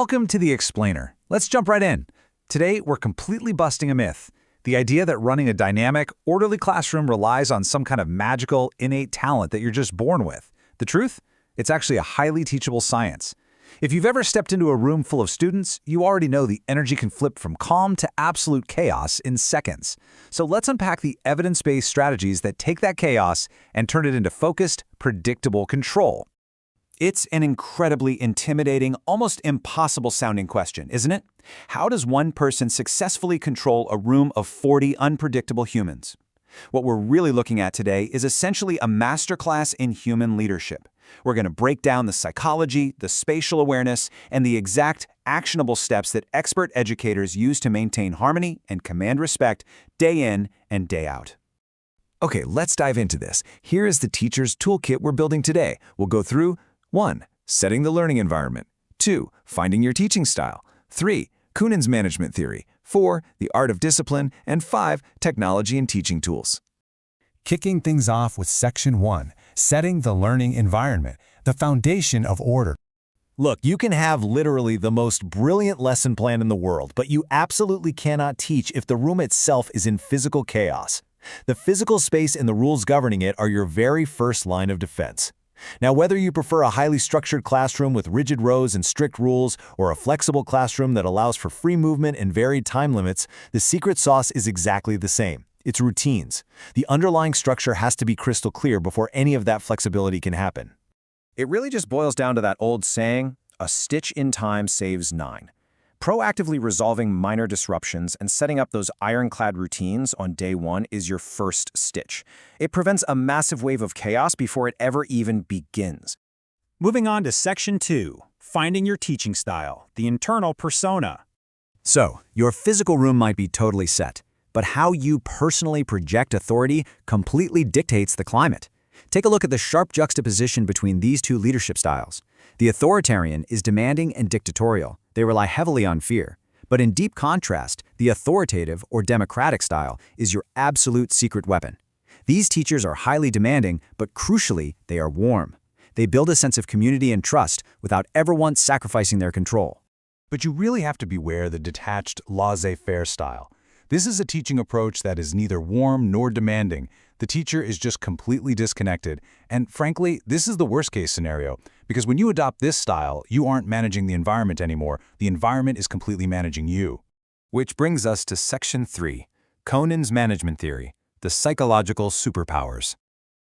Welcome to The Explainer. Let's jump right in. Today, we're completely busting a myth. The idea that running a dynamic, orderly classroom relies on some kind of magical, innate talent that you're just born with. The truth? It's actually a highly teachable science. If you've ever stepped into a room full of students, you already know the energy can flip from calm to absolute chaos in seconds. So let's unpack the evidence-based strategies that take that chaos and turn it into focused, predictable control. It's an incredibly intimidating, almost impossible-sounding question, isn't it? How does one person successfully control a room of 40 unpredictable humans? What we're really looking at today is essentially a masterclass in human leadership. We're going to break down the psychology, the spatial awareness, and the exact actionable steps that expert educators use to maintain harmony and command respect day in and day out. Okay, let's dive into this. Here is the teacher's toolkit we're building today. We'll go through 1. Setting the learning environment. 2. Finding your teaching style. 3. Kunin's management theory. 4. The art of discipline. And 5. Technology and teaching tools. Kicking things off with Section 1, Setting the Learning Environment, the foundation of order. Look, you can have literally the most brilliant lesson plan in the world, but you absolutely cannot teach if the room itself is in physical chaos. The physical space and the rules governing it are your very first line of defense. Now, whether you prefer a highly structured classroom with rigid rows and strict rules, or a flexible classroom that allows for free movement and varied time limits, the secret sauce is exactly the same. It's routines. The underlying structure has to be crystal clear before any of that flexibility can happen. It really just boils down to that old saying, a stitch in time saves 9. Proactively resolving minor disruptions and setting up those ironclad routines on day 1 is your first stitch. It prevents a massive wave of chaos before it ever even begins. Moving on to Section 2, Finding Your Teaching Style, the Internal Persona. So, your physical room might be totally set, but how you personally project authority completely dictates the climate. Take a look at the sharp juxtaposition between these two leadership styles. The authoritarian is demanding and dictatorial. They rely heavily on fear. But in deep contrast, the authoritative or democratic style is your absolute secret weapon. These teachers are highly demanding, but crucially, they are warm. They build a sense of community and trust without ever once sacrificing their control. But you really have to beware the detached, laissez-faire style. This is a teaching approach that is neither warm nor demanding. The teacher is just completely disconnected. And frankly, this is the worst-case scenario, because when you adopt this style, you aren't managing the environment anymore. The environment is completely managing you. Which brings us to Section 3, Kunin's management theory, the psychological superpowers.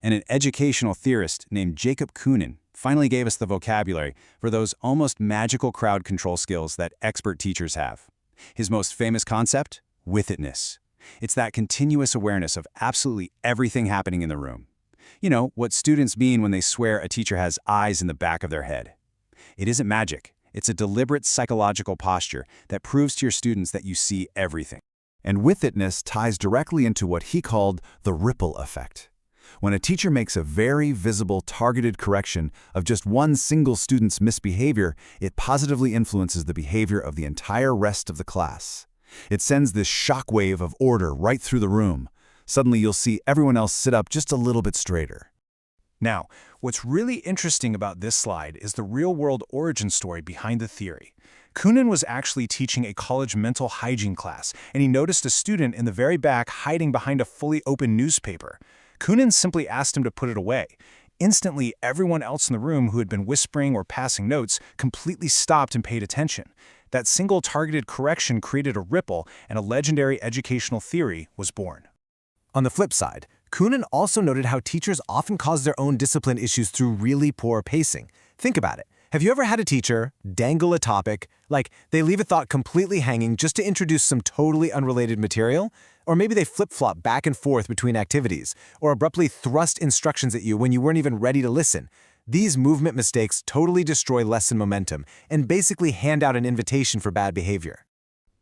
And an educational theorist named Jacob Kunin finally gave us the vocabulary for those almost magical crowd control skills that expert teachers have. His most famous concept? With-itness. It's that continuous awareness of absolutely everything happening in the room. You know, what students mean when they swear a teacher has eyes in the back of their head. It isn't magic. It's a deliberate psychological posture that proves to your students that you see everything. And with-itness ties directly into what he called the ripple effect. When a teacher makes a very visible, targeted correction of just one single student's misbehavior, it positively influences the behavior of the entire rest of the class. It sends this shockwave of order right through the room. Suddenly you'll see everyone else sit up just a little bit straighter. Now, what's really interesting about this slide is the real-world origin story behind the theory. Kunin was actually teaching a college mental hygiene class, and he noticed a student in the very back hiding behind a fully open newspaper. Kunin simply asked him to put it away. Instantly, everyone else in the room who had been whispering or passing notes completely stopped and paid attention. That single targeted correction created a ripple, and a legendary educational theory was born. On the flip side, Kunin also noted how teachers often cause their own discipline issues through really poor pacing. Think about it. Have you ever had a teacher dangle a topic, like they leave a thought completely hanging just to introduce some totally unrelated material? Or maybe they flip-flop back and forth between activities, or abruptly thrust instructions at you when you weren't even ready to listen? These movement mistakes totally destroy lesson momentum and basically hand out an invitation for bad behavior.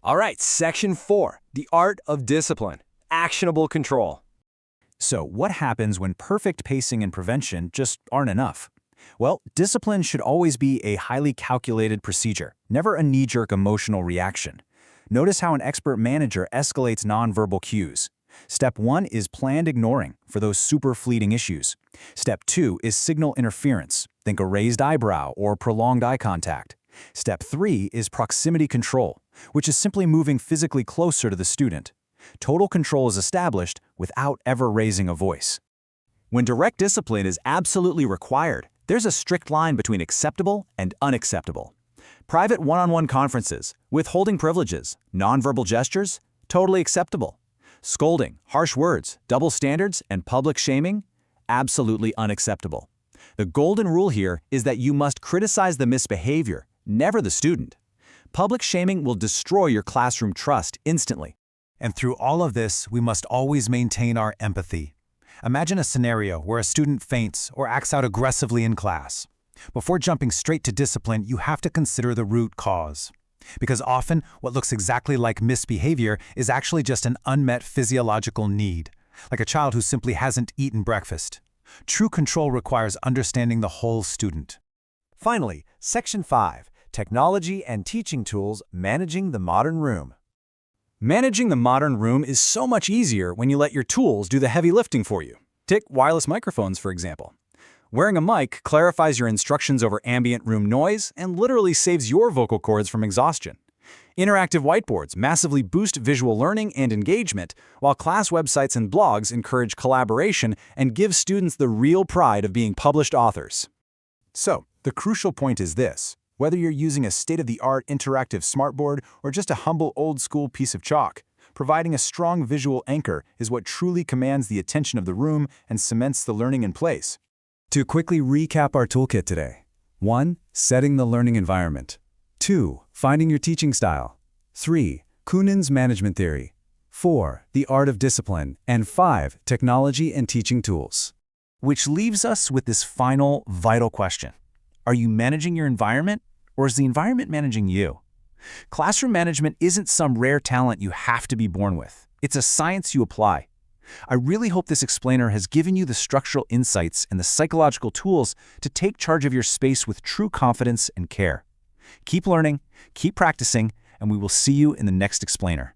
All right, Section 4, the art of discipline, actionable control. So what happens when perfect pacing and prevention just aren't enough? Well, discipline should always be a highly calculated procedure, never a knee-jerk emotional reaction. Notice how an expert manager escalates nonverbal cues. Step 1 is planned ignoring for those super fleeting issues. Step 2 is signal interference. Think a raised eyebrow or prolonged eye contact. Step 3 is proximity control, which is simply moving physically closer to the student. Total control is established without ever raising a voice. When direct discipline is absolutely required, there's a strict line between acceptable and unacceptable. Private one-on-one conferences, withholding privileges, nonverbal gestures, totally acceptable. Scolding, harsh words, double standards, and public shaming, absolutely unacceptable. The golden rule here is that you must criticize the misbehavior, never the student. Public shaming will destroy your classroom trust instantly. And through all of this, we must always maintain our empathy. Imagine a scenario where a student faints or acts out aggressively in class. Before jumping straight to discipline, you have to consider the root cause. Because often, what looks exactly like misbehavior is actually just an unmet physiological need, like a child who simply hasn't eaten breakfast. True control requires understanding the whole student. Finally, Section 5, Technology and Teaching Tools Managing the Modern Room. Managing the modern room is so much easier when you let your tools do the heavy lifting for you. Take wireless microphones, for example. Wearing a mic clarifies your instructions over ambient room noise and literally saves your vocal cords from exhaustion. Interactive whiteboards massively boost visual learning and engagement, while class websites and blogs encourage collaboration and give students the real pride of being published authors. So, the crucial point is this. Whether you're using a state-of-the-art interactive smartboard or just a humble old-school piece of chalk, providing a strong visual anchor is what truly commands the attention of the room and cements the learning in place. To quickly recap our toolkit today: 1. Setting the learning environment. 2. Finding your teaching style. 3. Kunin's management theory. 4. The art of discipline. And 5. Technology and teaching tools. Which leaves us with this final, vital question. Are you managing your environment, or is the environment managing you? Classroom management isn't some rare talent you have to be born with. It's a science you apply. I really hope this explainer has given you the structural insights and the psychological tools to take charge of your space with true confidence and care. Keep learning, keep practicing, and we will see you in the next explainer.